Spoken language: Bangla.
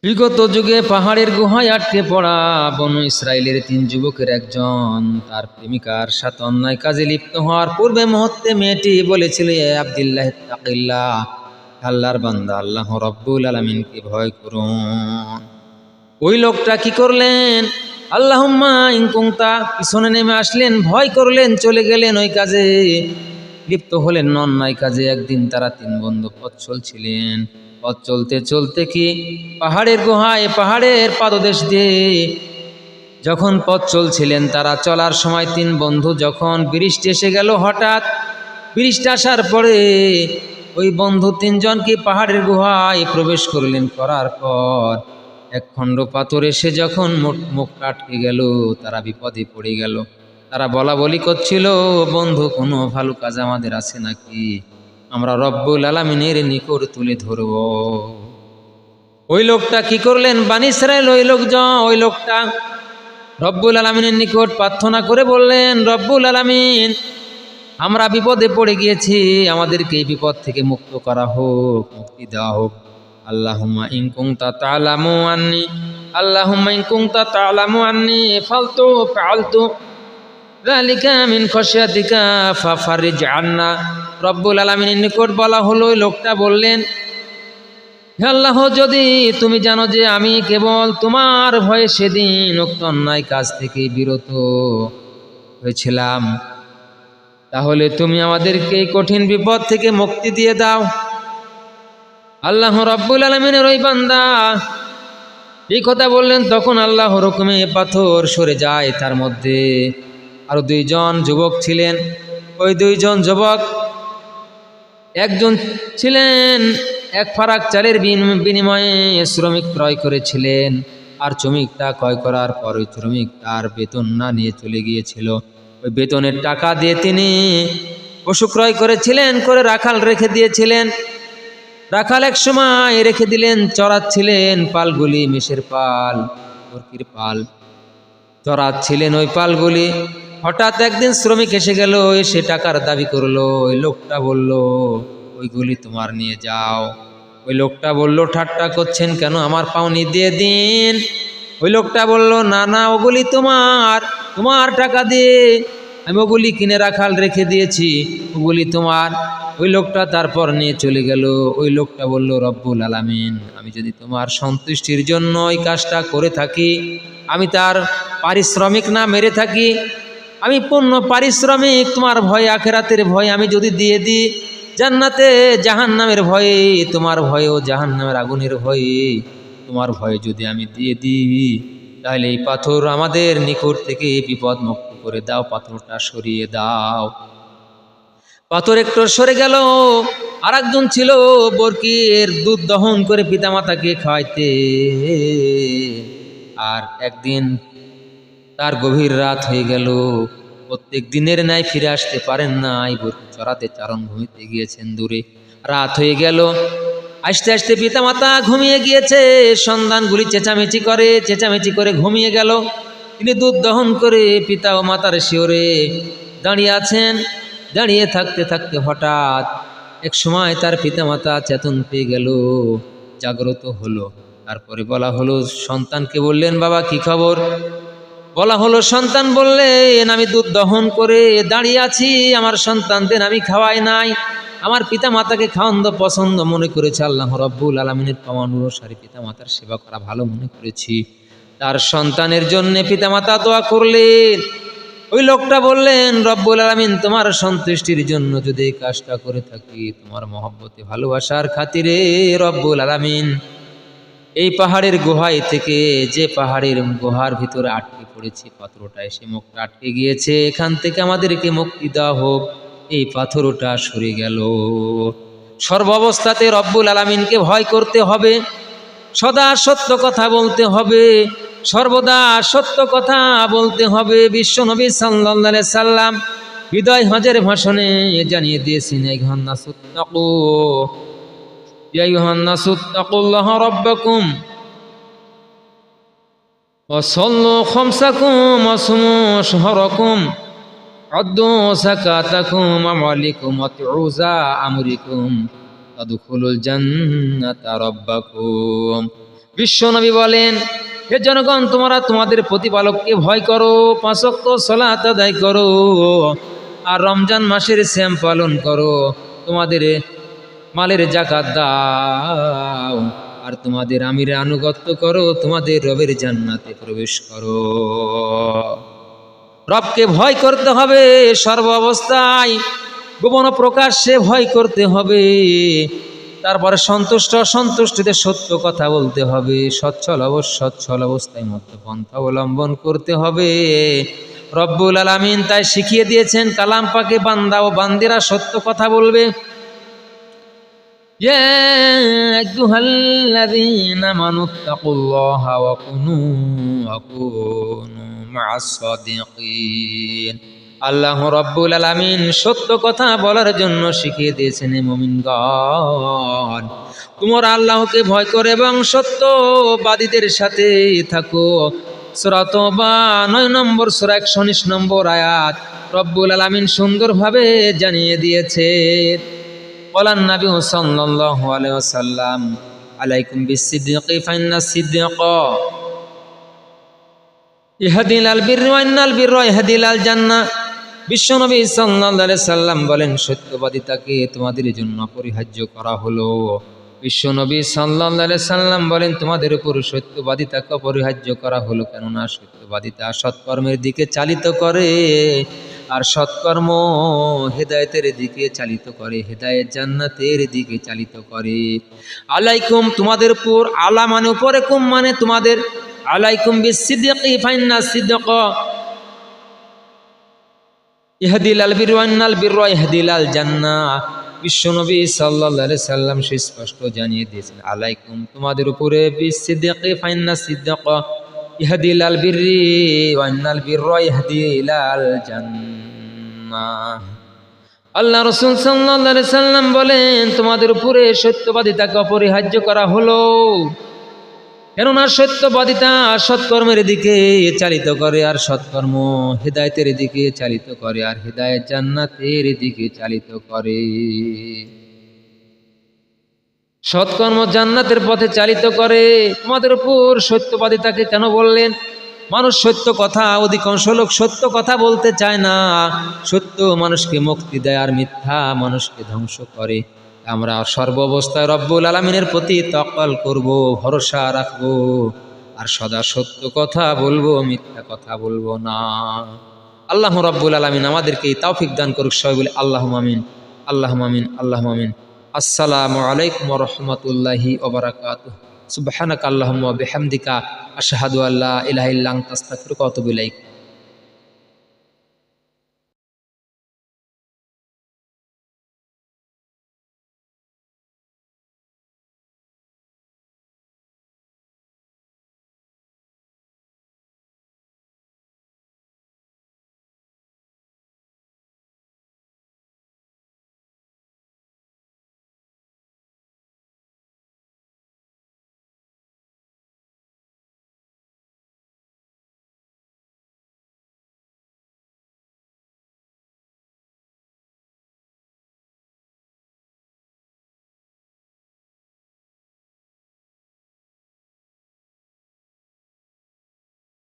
বিগত যুগে পাহাড়ের গুহায় আটকে পড়া বনু ইসরায়েলের 3 যুবকের একজন তার প্রেমিকার সাথে অন্যায় কাজে লিপ্ত হওয়ার পূর্বে মুহূর্তে মেয়েটি বলেছিল, এ আব্দুল্লাহ ইত্তাকিল্লাহ, আল্লাহর বান্দা আল্লাহ রাব্বুল আলামিনকে ভয় করুন। ওই লোকটা কি করলেন? আল্লাহুম্মা ইন কুনতা, পিছনে নেমে আসলেন, ভয় করলেন, চলে গেলেন ওই কাজে, লিপ্ত হলেন অন্যায় কাজে। একদিন তারা 3 বন্ধু পথ চলছিলেন। পথ চলতে চলতে কি পাহাড়ের গুহায়, পাহাড়ের পাদদেশ দিয়ে যখন পথ চলছিলেন, তারা চলার সময় 3 বন্ধু যখন বৃষ্টি এসে গেল, হঠাৎ বৃষ্টি আসার পরে ওই বন্ধু 3 জন কি পাহাড়ের গুহায় প্রবেশ করলেন। করার পর এক খণ্ড পাথর এসে যখন মুখটা আটকে গেল, তারা বিপদে পড়ে গেল। তারা বলা বলি করছিল, বন্ধু কোনো ভালো কাজ আমাদের আছে নাকি? আমরা রব্বুল আলামিনের নিকট তুলে ধরব। ওই লোকটা কি করলেন? বনী ইসরাইল ওই লোকটা রব্বুল আলামিনের নিকট প্রার্থনা করে বললেন, রব্বুল আলামিন, আমরা বিপদে পড়ে গিয়েছি, আমাদেরকে এই বিপদ থেকে মুক্ত করা হোক, মুক্তি দেওয়া হোক। আল্লাহুম্মা ইন কুনতা তা'লামু আন্নী, আল্লাহুম্মা ইন কুনতা তা'লামু আন্নী ফালতু যালিকা মিন খাশিয়াতিকা ফাফারিজ আন্না। রব্বুল আলামিনের নিকট বলা হলো, ওই লোকটা বললেন, হে আল্লাহ, যদি তুমি জানো যে আমি কেবল তোমার ভয়ে সেদিন উক্ত অন্যায় কাজ থেকে বিরত হয়েছিলাম, তাহলে তুমি আমাদেরকে এই কঠিন বিপদ থেকে মুক্তি দিয়ে দাও। আল্লাহ রাব্বুল আলামিনের ওই বান্দা এই কথা বললেন, তখন আল্লাহর হুকুমে পাথর সরে যায়। তার মধ্যে আরো 2 জন যুবক ছিলেন। ওই 2 জন যুবক, একজন ছিলেন এক ফারাক চালের বিনিময়ে শ্রমিক ক্রয় করেছিলেন, আর শ্রমিকটা ক্রয় করার পর ওই শ্রমিক তার বেতন না নিয়ে চলে গিয়েছিল। ওই বেতনের টাকা দিয়ে তিনি পশু ক্রয় করেছিলেন, করে রাখাল রেখে দিয়েছিলেন। রাখাল এক সময় রেখে দিলেন, চড়াচ্ছিলেন পালগুলি, মেষের পাল, মুরগির পাল চড়াচ্ছিলেন ওই পালগুলি। হঠাৎ একদিন শ্রমিক এসে গেল, এসে টাকার দাবি করলো। ওই লোকটা বলল, ওইগুলি তোমার নিয়ে যাও। ওই লোকটা বলল, ঠাট্টা করছেন কেন, আমার পাওনি দিয়ে দিন। ওই লোকটা বলল, না না, ওগুলি তোমার টাকা দিয়ে আমি ওগুলি কিনে রাখাল রেখে দিয়েছি, ওগুলি তোমার। ওই লোকটা তারপর নিয়ে চলে গেল। ওই লোকটা বলল, রব্বুল আলামিন, আমি যদি তোমার সন্তুষ্টির জন্য ওই কাজটা করে থাকি, আমি তার পারিশ্রমিক না মেরে থাকি, আমি পূর্ণ পারিশ্রমিক তোমার ভয়ে, আখিরাতের ভয়ে আমি যদি দিয়ে দিই, জান্নাতে জাহান্নামের ভয়ে, তোমার ভয়ে ও জাহান্নামের আগুনের ভয়ে, তোমার ভয়ে যদি আমি দিয়ে দিই, তাহলে এই পাথর আমাদের নিকট থেকে বিপদ মুক্ত করে দাও, পাথরটা সরিয়ে দাও। পাথর একটু সরে গেল। আর একজন ছিল, বরকির দুধ দহন করে পিতামাতাকে খাওয়াইতে। আর একদিন তার গভীর রাত হয়ে গেল, প্রত্যেক দিনের ন্যায় ফিরে আসতে পারেন না, বরকি চড়াতে চারণভূমিতে গিয়েছেন দূরে। রাত হয়ে গেল, আস্তে আস্তে পিতামাতা ঘুমিয়ে গিয়েছে। সন্তানগুলি চেঁচামেচি করে ঘুমিয়ে গেল। তিনি দুধ দহন করে পিতা ও মাতার শিওরে দাঁড়িয়ে আছেন। দাঁড়িয়ে থাকতে থাকতে হঠাৎ এক সময় তার পিতামাতা চেতন পেয়ে গেল, জাগ্রত হলো। তারপরে বলা হলো, সন্তানকে বললেন, বাবা কি খবর? বলা হলো, সন্তান বললেন, আমি দুধ দহন করে দাঁড়িয়ে আছি, আমার সন্তানদের আমি খাওয়াই নাই। আমার পিতা মাতাকে খাওয়ানো পছন্দ মনে করেছে, আল্লাহ রাব্বুল আলামিনের অনুসারী পিতা মাতার সেবা করা ভালো মনে করেছি। তার সন্তানের জন্য পিতামাতা দোয়া করলেন। ওই লোকটা বললেন, রব্বুল আলামিন, তোমার সন্তুষ্টির জন্য যদি এই কাজটা করে থাকি, তোমার মহব্বতে ভালোবাসার খাতিরে রব্বুল আলামিন এই পাহাড়ের গুহায় থেকে, যে পাহাড়ের গুহার ভিতরে আটকে পড়েছি, পাথরটা এসে মুখটা আটকে গিয়েছে, এখান থেকে আমাদেরকে মুক্তি দেওয়া হোক। এই পাথরটা সরে গেল। সর্বাবস্থাতে রব্বুল আলামিনকে ভয় করতে হবে, সদা সত্য কথা বলতে হবে, সর্বদা সত্য কথা বলতে হবে। বিশ্বনবী সাল্লাল্লাহু আলাইহি সাল্লাম বিদায় হজের ভাষণে জানিয়ে দিয়েছেন, ইয়া আইয়ুহান নাসু তাকুল্লাহ রাব্বাকুম ওয়া সাল্লু খামসাকুম ওয়া সুমু শাহরাকুম আদ্দু সাকাতাকুম আমালিকুম ওয়াতুযা আমরিকুম তাদখুলুল জান্নাতা রাব্বাকুম। বিশ্বনবী বলেন, হে জনগণ, তোমরা তোমাদের প্রতিপালককে ভয় করো, 5 ওয়াক্ত সালাত আদায় করো, আর রমজান মাসের শ্যাম পালন করো, তোমাদের মালের যাকাত দাও, আর তোমাদের আমিরের আনুগত্য করো, তোমাদের রবের জান্নাতে প্রবেশ করো। রবকে ভয় করতে হবে সর্ব অবস্থায়, গোপন প্রকাশ্যে ভয় করতে হবে। তারপরে সন্তুষ্ট অসন্তুষ্টদের সত্য কথা বলতে হবে, সচ্ছল অবস্থায় মতো পন্থা অবলম্বন করতে হবে। রব্বুল আলামিন তাই শিখিয়ে দিয়েছেন, কালাম পাকে বান্দা ও বান্দিরা সত্য কথা বলবে। ইয়া আইয়ুহাল্লাযীনা আমানুত্তাকুল্লাহা ওয়া কুনু মা'আস সাদিকিন। আল্লাহ রব্বুল আলামিন সত্য কথা বলার জন্য শিখিয়ে দিয়েছেন, মুমিনগণ, তোমরা আল্লাহকে ভয় করো এবং সত্যবাদীদের সাথে থাকো। সূরা তাওবা 9 নম্বর সূরা 119 নম্বর আয়াত রব্বুল আলামিন সুন্দরভাবে জানিয়ে দিয়েছেন। বলেন নবী সাল্লাল্লাহু আলাইহি ওয়াসাল্লাম, আলাইকুম বিস-সিদকি ফাইন্নাস সিদকা ইহদিল বিররি ওয়া ইন্নাল বিররা ইহদিল জান্নাহ। বিশ্বনবী সাল্লাল্লাহু আলাইহি সাল্লাম বলেন, সত্যবাদিতাকে তোমাদের জন্য অপরিহার্য করা হলো। বিশ্বনবী সাল্লাল্লাহু আলাইহি সাল্লাম বলেন, তোমাদের উপর সত্যবাদিতাকে অপরিহার্য করা হলো, কেননা সত্যবাদিতা সৎকর্মের দিকে চালিত করে, আর সৎকর্ম হেদায়েতের দিকে চালিত করে, হেদায়েত জান্নাতের দিকে চালিত করে। আলাইকুম, তোমাদের উপর, আলা মানে উপরে, কুম মানে তোমাদের, আলাইকুম বিস-সিদকি ফাইন্নাস সিদকা ইহদিল বিররি ওয়া ইন্নাল বিররা ইহদিল জান্নাহ। বিশ্বনবী সাল্লাল্লাহু আলাইহি সাল্লাম সুস্পষ্ট জানিয়ে দিয়েছেন, আলাইকুম, তোমাদের উপরে, বিস-সিদকি ফাইন্নাস সিদকা ইহদিল বিররি ওয়া ইন্নাল বিররা ইহদিল জান্নাহ। আল্লাহ রাসূল সাল্লাল্লাহু আলাইহি সাল্লাম বলেন, তোমাদের উপরে সত্যবাদিতাকে অপরিহার্য করা হলো, কেননা সত্যবাদিতা সৎকর্মের দিকে চালিত করে, আর সৎকর্ম হেদায়েতের দিকে চালিত করে, আর হেদায়েত জান্নাতের দিকে চালিত করে। সৎকর্ম জান্নাতের পথে চালিত করে। তোমাদের উপর সত্যবাদিতাকে কেন বললেন? মানুষ সত্য কথা, অধিকাংশ লোক সত্য কথা বলতে চায় না। সত্য মানুষকে মুক্তি দেয়, আর মিথ্যা মানুষকে ধ্বংস করে। আমরা সর্ব অবস্থায় রব্বুল আলামিনের প্রতি তাওয়াক্কুল করব, ভরসা রাখব, আর সদা সত্য কথা বলবো, মিথ্যা কথা বলবো না। আল্লাহ রব্বুল আলামিন আমাদেরকে এই তৌফিক দান করুক। সবাই বলি আল্লাহুম্মা আমিন, আল্লাহুম্মা আমিন, আল্লাহুম্মা আমিন। আসসালামু আলাইকুম ওয়া রাহমাতুল্লাহি ওয়া বারাকাতুহু। সুবহানাকা আল্লাহুম্মা ওয়া বিহামদিকা আশহাদু আল্লা ইলাহা ইল্লা আনতা আস্তাগফিরুকা ওয়া আতুবু ইলাইক।